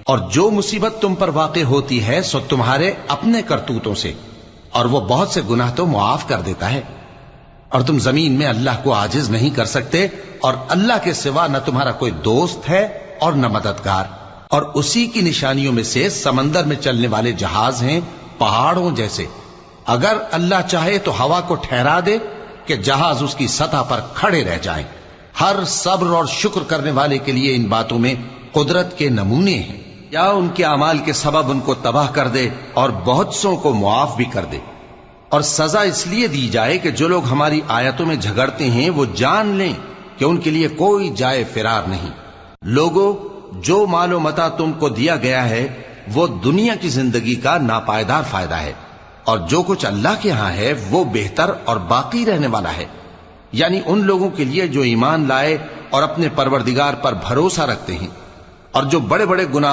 اور جو مصیبت تم پر واقع ہوتی ہے سو تمہارے اپنے کرتوتوں سے، اور وہ بہت سے گناہ تو معاف کر دیتا ہے۔ اور تم زمین میں اللہ کو عاجز نہیں کر سکتے، اور اللہ کے سوا نہ تمہارا کوئی دوست ہے اور نہ مددگار۔ اور اسی کی نشانیوں میں سے سمندر میں چلنے والے جہاز ہیں پہاڑوں جیسے۔ اگر اللہ چاہے تو ہوا کو ٹھہرا دے کہ جہاز اس کی سطح پر کھڑے رہ جائیں۔ ہر صبر اور شکر کرنے والے کے لیے ان باتوں میں قدرت کے نمونے ہیں۔ یا ان کے اعمال کے سبب ان کو تباہ کر دے اور بہت سوں کو معاف بھی کر دے۔ اور سزا اس لیے دی جائے کہ جو لوگ ہماری آیتوں میں جھگڑتے ہیں وہ جان لیں کہ ان کے لیے کوئی جائے فرار نہیں۔ لوگوں، جو مال و متاع تم کو دیا گیا ہے وہ دنیا کی زندگی کا ناپائیدار فائدہ ہے، اور جو کچھ اللہ کے ہاں ہے وہ بہتر اور باقی رہنے والا ہے، یعنی ان لوگوں کے لیے جو ایمان لائے اور اپنے پروردگار پر بھروسہ رکھتے ہیں، اور جو بڑے بڑے گناہوں